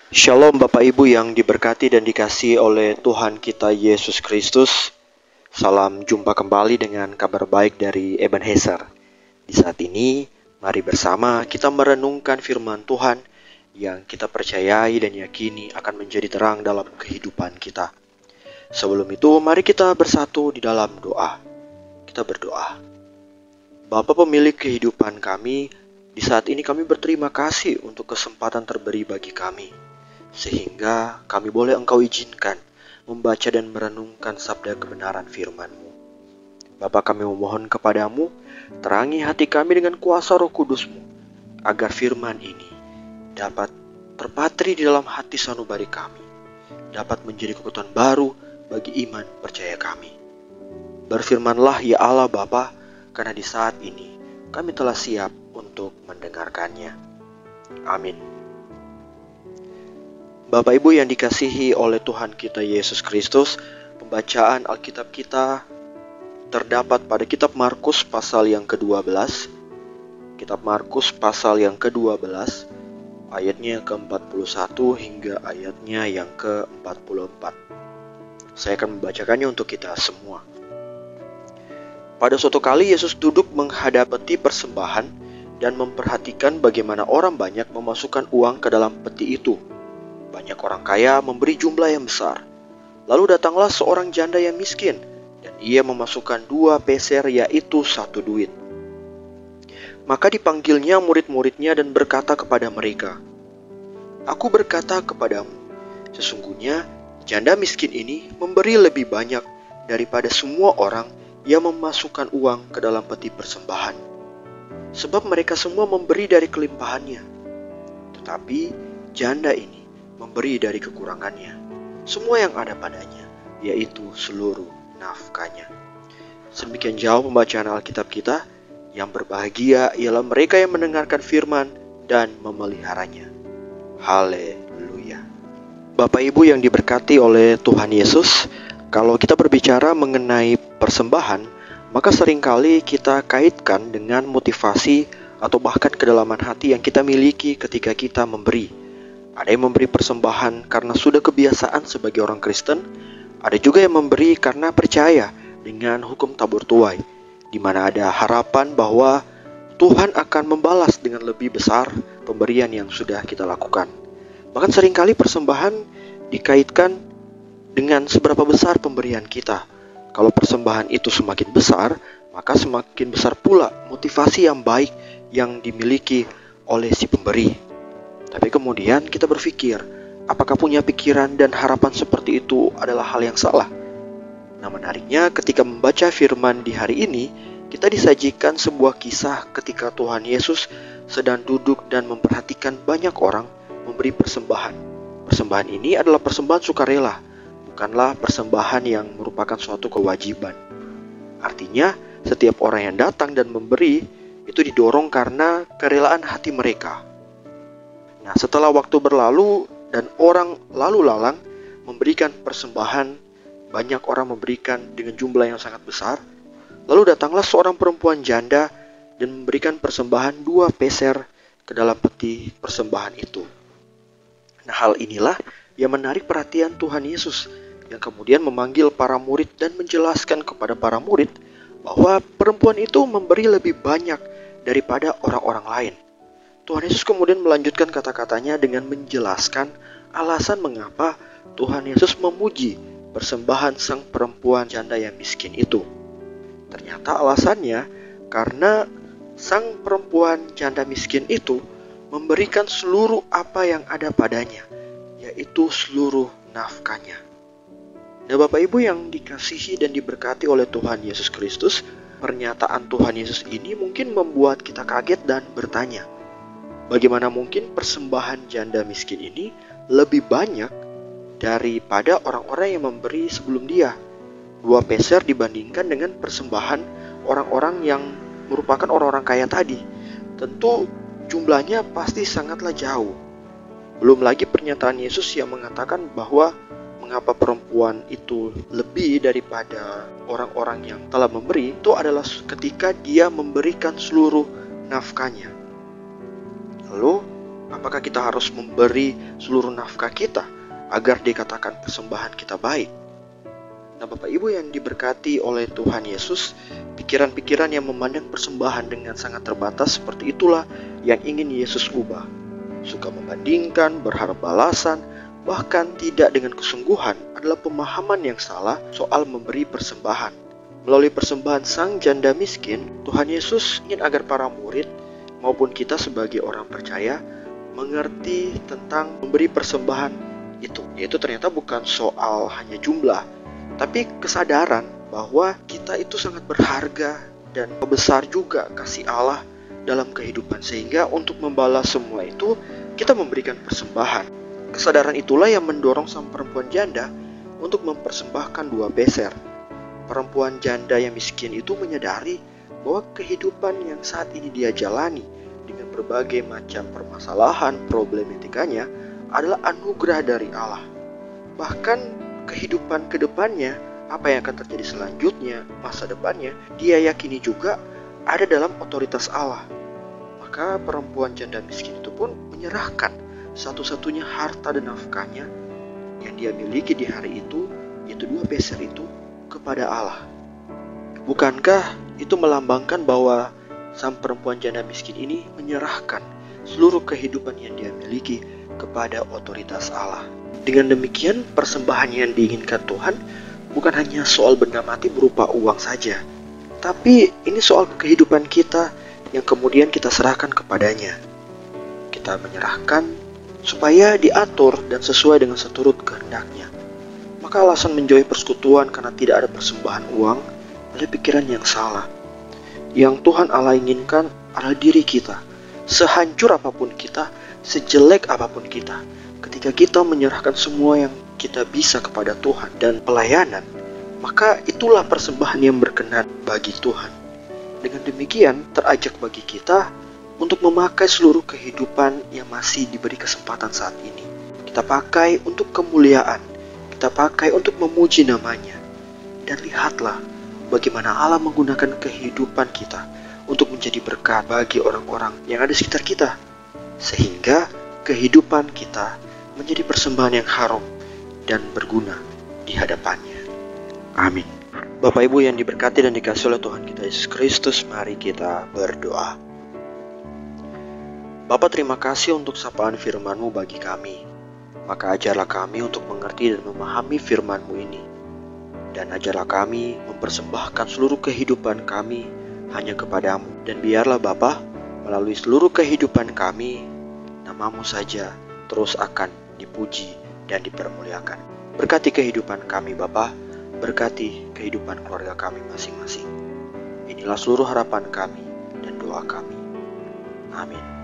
Shalom Bapak Ibu yang diberkati dan dikasihi oleh Tuhan kita Yesus Kristus. Salam jumpa kembali dengan kabar baik dari Ebenezer. Di saat ini, mari bersama kita merenungkan firman Tuhan yang kita percayai dan yakini akan menjadi terang dalam kehidupan kita. Sebelum itu, mari kita bersatu di dalam doa. Kita berdoa. Bapa pemilik kehidupan kami, di saat ini kami berterima kasih untuk kesempatan terberi bagi kami, sehingga kami boleh Engkau izinkan membaca dan merenungkan sabda kebenaran firman-Mu. Bapa, kami memohon kepadamu, terangi hati kami dengan kuasa Roh Kudus-Mu, agar firman ini dapat terpatri di dalam hati sanubari kami, dapat menjadi kekuatan baru bagi iman percaya kami. Berfirmanlah ya Allah Bapa, karena di saat ini kami telah siap untuk mendengarkannya. Amin. Bapak Ibu yang dikasihi oleh Tuhan kita Yesus Kristus, pembacaan Alkitab kita terdapat pada kitab Markus pasal yang ke-12. Kitab Markus pasal yang ke-12, ayatnya ke-41 hingga ayatnya yang ke-44. Saya akan membacakannya untuk kita semua. Pada suatu kali Yesus duduk menghadap peti persembahan dan memperhatikan bagaimana orang banyak memasukkan uang ke dalam peti itu. Banyak orang kaya memberi jumlah yang besar. Lalu datanglah seorang janda yang miskin, dan ia memasukkan 2 peser, yaitu 1 duit. Maka dipanggilnya murid-muridnya dan berkata kepada mereka, "Aku berkata kepadamu, sesungguhnya janda miskin ini memberi lebih banyak daripada semua orang yang memasukkan uang ke dalam peti persembahan. Sebab mereka semua memberi dari kelimpahannya, tetapi janda ini memberi dari kekurangannya, semua yang ada padanya, yaitu seluruh nafkahnya." Sedemikian jauh pembacaan Alkitab kita. Yang berbahagia ialah mereka yang mendengarkan firman dan memeliharanya. Haleluya. Bapak Ibu yang diberkati oleh Tuhan Yesus, kalau kita berbicara mengenai persembahan, maka seringkali kita kaitkan dengan motivasi atau bahkan kedalaman hati yang kita miliki ketika kita memberi. Ada yang memberi persembahan karena sudah kebiasaan sebagai orang Kristen. Ada juga yang memberi karena percaya dengan hukum tabur tuai, di mana ada harapan bahwa Tuhan akan membalas dengan lebih besar pemberian yang sudah kita lakukan. Bahkan seringkali persembahan dikaitkan dengan seberapa besar pemberian kita. Kalau persembahan itu semakin besar, maka semakin besar pula motivasi yang baik yang dimiliki oleh si pemberi. Tapi kemudian kita berpikir, apakah punya pikiran dan harapan seperti itu adalah hal yang salah? Nah, menariknya ketika membaca firman di hari ini, kita disajikan sebuah kisah ketika Tuhan Yesus sedang duduk dan memperhatikan banyak orang memberi persembahan. Persembahan ini adalah persembahan sukarela, bukanlah persembahan yang merupakan suatu kewajiban. Artinya, setiap orang yang datang dan memberi itu didorong karena kerelaan hati mereka. Nah, setelah waktu berlalu dan orang lalu lalang memberikan persembahan, banyak orang memberikan dengan jumlah yang sangat besar. Lalu datanglah seorang perempuan janda dan memberikan persembahan 2 peser ke dalam peti persembahan itu. Nah, hal inilah yang menarik perhatian Tuhan Yesus, yang kemudian memanggil para murid dan menjelaskan kepada para murid bahwa perempuan itu memberi lebih banyak daripada orang-orang lain. Tuhan Yesus kemudian melanjutkan kata-katanya dengan menjelaskan alasan mengapa Tuhan Yesus memuji persembahan sang perempuan janda yang miskin itu. Ternyata alasannya karena sang perempuan janda miskin itu memberikan seluruh apa yang ada padanya, yaitu seluruh nafkahnya. Nah, Bapak Ibu yang dikasihi dan diberkati oleh Tuhan Yesus Kristus, pernyataan Tuhan Yesus ini mungkin membuat kita kaget dan bertanya, bagaimana mungkin persembahan janda miskin ini lebih banyak daripada orang-orang yang memberi sebelum dia? 2 peser dibandingkan dengan persembahan orang-orang yang merupakan orang-orang kaya tadi. Tentu jumlahnya pasti sangatlah jauh. Belum lagi pernyataan Yesus yang mengatakan bahwa mengapa perempuan itu lebih daripada orang-orang yang telah memberi, itu adalah ketika dia memberikan seluruh nafkahnya. Lalu Apakah kita harus memberi seluruh nafkah kita agar dikatakan persembahan kita baik? Nah, Bapak Ibu yang diberkati oleh Tuhan Yesus, pikiran-pikiran yang memandang persembahan dengan sangat terbatas seperti itulah yang ingin Yesus ubah. Suka membandingkan, berharap balasan, bahkan tidak dengan kesungguhan adalah pemahaman yang salah soal memberi persembahan. Melalui persembahan sang janda miskin, Tuhan Yesus ingin agar para murid maupun kita sebagai orang percaya mengerti tentang memberi persembahan itu. Yaitu ternyata bukan soal hanya jumlah, tapi kesadaran bahwa kita itu sangat berharga dan besar juga kasih Allah dalam kehidupan. Sehingga untuk membalas semua itu, kita memberikan persembahan. Kesadaran itulah yang mendorong sang perempuan janda untuk mempersembahkan 2 peser. Perempuan janda yang miskin itu menyadari bahwa kehidupan yang saat ini dia jalani dengan berbagai macam permasalahan, problematikanya adalah anugerah dari Allah. Bahkan kehidupan kedepannya, apa yang akan terjadi selanjutnya, masa depannya, dia yakini juga ada dalam otoritas Allah. Maka perempuan janda miskin itu pun menyerahkan satu-satunya harta dan nafkahnya yang dia miliki di hari itu, yaitu 2 peser itu, kepada Allah. Bukankah itu melambangkan bahwa sang perempuan janda miskin ini menyerahkan seluruh kehidupan yang dia miliki kepada otoritas Allah? Dengan demikian, persembahan yang diinginkan Tuhan bukan hanya soal benda mati berupa uang saja, tapi ini soal kehidupan kita yang kemudian kita serahkan kepadanya. Kita menyerahkan supaya diatur dan sesuai dengan seturut kehendaknya. Maka alasan menjauhi persekutuan karena tidak ada persembahan uang adalah pikiran yang salah. Yang Tuhan Allah inginkan adalah diri kita. Sehancur apapun kita, sejelek apapun kita, ketika kita menyerahkan semua yang kita bisa kepada Tuhan dan pelayanan, maka itulah persembahan yang berkenan bagi Tuhan. Dengan demikian, terajak bagi kita untuk memakai seluruh kehidupan yang masih diberi kesempatan saat ini. Kita pakai untuk kemuliaan, kita pakai untuk memuji namanya. Dan lihatlah bagaimana Allah menggunakan kehidupan kita untuk menjadi berkat bagi orang-orang yang ada di sekitar kita. Sehingga kehidupan kita menjadi persembahan yang harum dan berguna di hadapannya. Amin. Bapak Ibu yang diberkati dan dikasihi oleh Tuhan kita Yesus Kristus, mari kita berdoa. Bapa, terima kasih untuk sapaan firman-Mu bagi kami. Maka ajarlah kami untuk mengerti dan memahami firman-Mu ini. Dan ajarlah kami mempersembahkan seluruh kehidupan kami hanya kepadamu. Dan biarlah Bapa, melalui seluruh kehidupan kami, nama-Mu saja terus akan dipuji dan dipermuliakan. Berkati kehidupan kami Bapa, berkati kehidupan keluarga kami masing-masing. Inilah seluruh harapan kami dan doa kami. Amin.